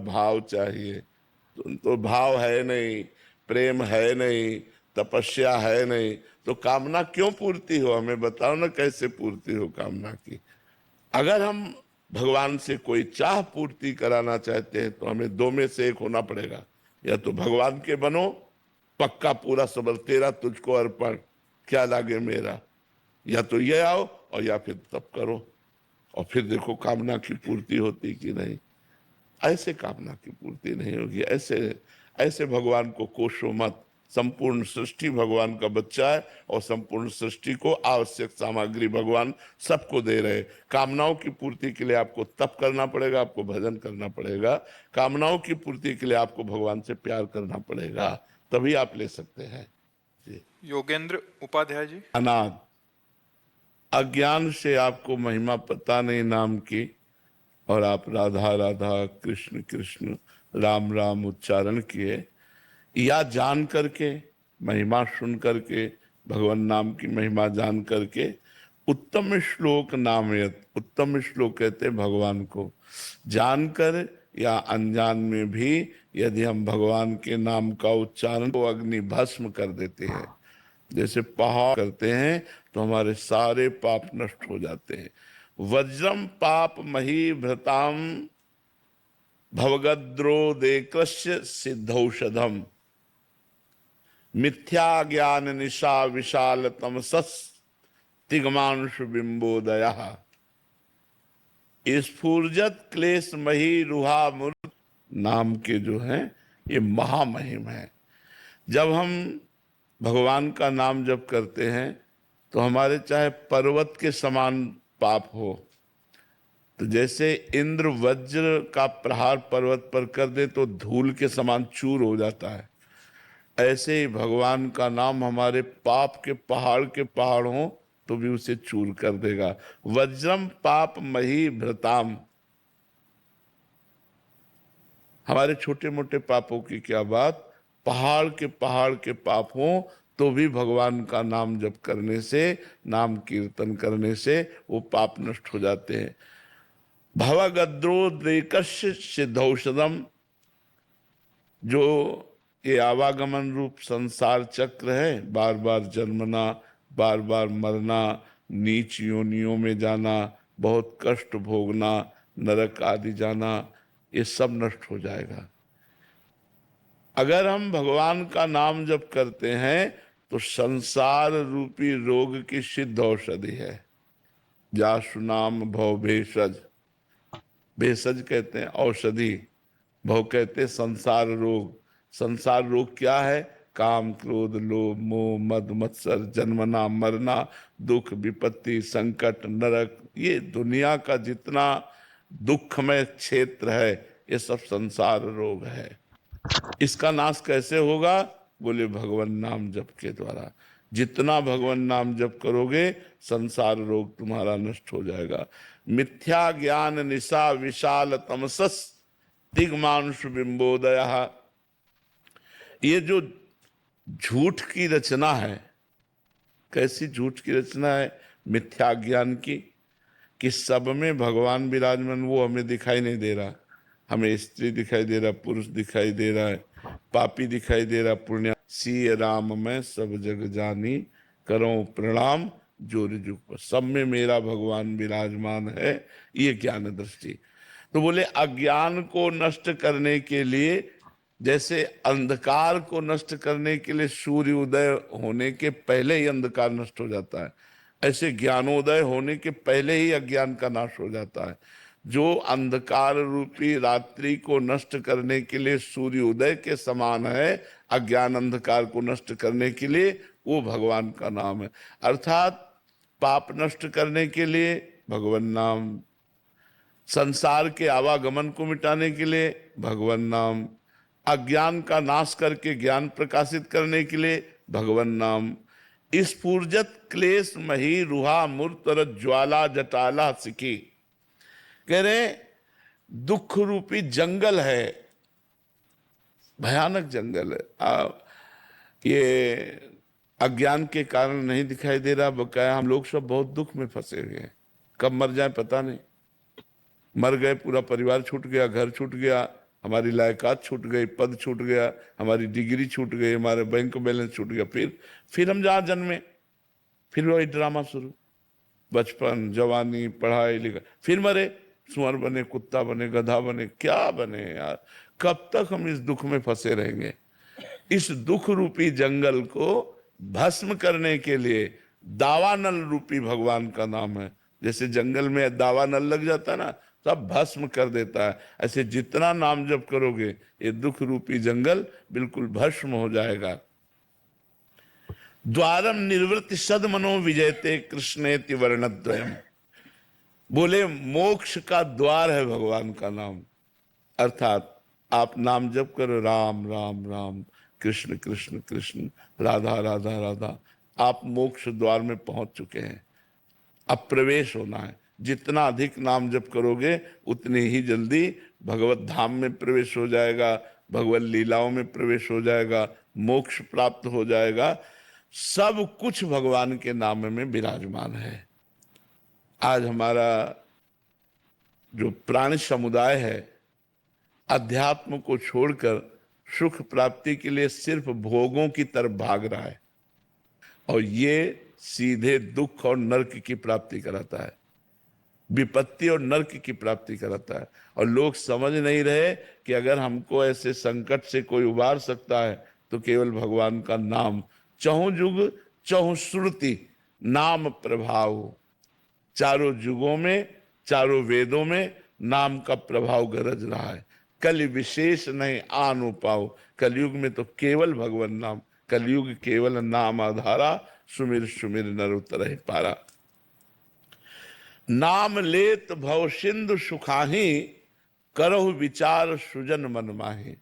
भाव चाहिए। तो भाव है नहीं, प्रेम है नहीं, तपस्या है नहीं, तो कामना क्यों पूर्ति हो? हमें बताओ ना, कैसे पूर्ति हो कामना की। अगर हम भगवान से कोई चाह पूर्ति कराना चाहते हैं तो हमें दो में से एक होना पड़ेगा। या तो भगवान के बनो, पक्का पूरा सबर तेरा तुझको अर्पण, क्या लागे मेरा। या तो ये आओ, और या फिर तप करो, और फिर देखो कामना की पूर्ति होती कि नहीं। ऐसे कामना की पूर्ति नहीं होगी। ऐसे ऐसे भगवान को कोसो मत। संपूर्ण सृष्टि भगवान का बच्चा है, और संपूर्ण सृष्टि को आवश्यक सामग्री भगवान सबको दे रहे। कामनाओं की पूर्ति के लिए आपको तप करना पड़ेगा, आपको भजन करना पड़ेगा। कामनाओं की पूर्ति के लिए आपको भगवान से प्यार करना पड़ेगा, तभी आप ले सकते हैं। जी। योगेंद्र उपाध्याय जी। अनाथ अज्ञान से आपको महिमा पता नहीं नाम की, और आप राधा राधा कृष्ण कृष्ण राम राम उच्चारण किए, या जान करके महिमा सुन करके, भगवान नाम की महिमा जान करके, उत्तम श्लोक नामयत, उत्तम श्लोक कहते भगवान को, जानकर या अनजान में भी यदि हम भगवान के नाम का उच्चारण को अग्नि भस्म कर देते हैं, जैसे पहाड़ करते हैं, तो हमारे सारे पाप नष्ट हो जाते हैं। वज्रम पाप मही भृताम भवगद्रोदेकस्य सिद्धौषधम, मिथ्या ज्ञान निशा विशाल तमसस् तिग्मांशु बिंबोदय, स्फूर्जत क्लेश मही रुहा मूर्त नाम के जो हैं ये महामहिम है। जब हम भगवान का नाम जप करते हैं तो हमारे चाहे पर्वत के समान पाप हो, तो जैसे इंद्र वज्र का प्रहार पर्वत पर कर दे तो धूल के समान चूर हो जाता है, ऐसे ही भगवान का नाम हमारे पाप के पहाड़ हों तो भी उसे चूर कर देगा। वज्रम पाप मही भृताम, हमारे छोटे मोटे पापों की क्या बात, पहाड़ के पाप हों तो भी भगवान का नाम जप करने से, नाम कीर्तन करने से वो पाप नष्ट हो जाते हैं। भवगद्रोद्रेकस्य सिद्धौषधम, जो ये आवागमन रूप संसार चक्र है, बार बार जन्मना, बार बार मरना, नीच योनियों में जाना, बहुत कष्ट भोगना, नरक आदि जाना, ये सब नष्ट हो जाएगा। अगर हम भगवान का नाम जप करते हैं तो संसार रूपी रोग की सिद्ध औषधि है। जासु नाम भव भेषज, भेषज कहते हैं औषधि, भव कहते हैं संसार रोग। संसार रोग क्या है? काम क्रोध लोभ मोह मद मत्सर, जन्मना मरना, दुख विपत्ति संकट नरक, ये दुनिया का जितना दुखमय क्षेत्र है ये सब संसार रोग है। इसका नाश कैसे होगा? बोले भगवान नाम जप के द्वारा। जितना भगवान नाम जप करोगे संसार रोग तुम्हारा नष्ट हो जाएगा। मिथ्या ज्ञान निशा विशाल तमसस् तिग्मांशु बिंबोदय, ये जो झूठ की रचना है, कैसी झूठ की रचना है? मिथ्या ज्ञान की, कि सब में भगवान विराजमान वो हमें दिखाई नहीं दे रहा। हमें स्त्री दिखाई दे रहा, पुरुष दिखाई दे रहा है, पापी दिखाई दे रहा, पुण्य। सी राम मैं सब जग जानी, करो प्रणाम जोर जुग पर, सब में मेरा भगवान विराजमान है, ये ज्ञान दृष्टि। तो बोले अज्ञान को नष्ट करने के लिए, जैसे अंधकार को नष्ट करने के लिए सूर्य उदय होने के पहले ही अंधकार नष्ट हो जाता है, ऐसे ज्ञानोदय होने के पहले ही अज्ञान का नाश हो जाता है। जो अंधकार रूपी रात्रि को नष्ट करने के लिए सूर्य उदय के समान है, अज्ञान अंधकार को नष्ट करने के लिए वो भगवान का नाम है। अर्थात पाप नष्ट करने के लिए भगवान नाम, संसार के आवागमन को मिटाने के लिए भगवान नाम, अज्ञान का नाश करके ज्ञान प्रकाशित करने के लिए भगवान नाम, स्फूर्जत क्लेश मही रुहा मूर्तर ज्वाला जटाला सिखी। कह रहे दुख रूपी जंगल है, भयानक जंगल है। ये अज्ञान के कारण नहीं दिखाई दे रहा, बकाया हम लोग सब बहुत दुख में फंसे हुए हैं। कब मर जाए पता नहीं। मर गए, पूरा परिवार छूट गया, घर छूट गया, हमारी लायकात छूट गई, पद छूट गया, हमारी डिग्री छूट गई, हमारे बैंक बैलेंस छूट गया, फिर हम जहाँ जन्मे, फिर वही ड्रामा शुरू। बचपन, जवानी, पढ़ाई लिखाई, फिर मरे, सुअर बने, कुत्ता बने, गधा बने, क्या बने यार। कब तक हम इस दुख में फंसे रहेंगे। इस दुख रूपी जंगल को भस्म करने के लिए दावानल रूपी भगवान का नाम है। जैसे जंगल में दावानल लग जाता है ना, सब भस्म कर देता है। ऐसे जितना नाम जप करोगे ये दुख रूपी जंगल बिल्कुल भस्म हो जाएगा। द्वारम निर्वृत्ति सदमनो विजयते कृष्णेति वर्णद्वयम। बोले मोक्ष का द्वार है भगवान का नाम। अर्थात आप नाम जप करो, राम राम राम, कृष्ण कृष्ण कृष्ण, राधा राधा राधा, आप मोक्ष द्वार में पहुंच चुके हैं। अब प्रवेश होना है। जितना अधिक नाम जप करोगे उतनी ही जल्दी भगवत धाम में प्रवेश हो जाएगा, भगवत लीलाओं में प्रवेश हो जाएगा, मोक्ष प्राप्त हो जाएगा। सब कुछ भगवान के नाम में विराजमान है। आज हमारा जो प्राणी समुदाय है अध्यात्म को छोड़कर सुख प्राप्ति के लिए सिर्फ भोगों की तरफ भाग रहा है, और ये सीधे दुख और नरक की प्राप्ति कराता है, विपत्ति और नरक की प्राप्ति कराता है। और लोग समझ नहीं रहे कि अगर हमको ऐसे संकट से कोई उबार सकता है तो केवल भगवान का नाम। चहुं जुग चहुं श्रुति नाम प्रभाव। चारों युगों में, चारों वेदों में नाम का प्रभाव गरज रहा है। कल विशेष नहीं आनु पाओ। कलयुग में तो केवल भगवान नाम, कलयुग केवल नाम आधारा, सुमिर सुमिर नर उतरहि पारा। नाम लेत भव सिंधु सुखाही, करहु विचार सुजन मन माही।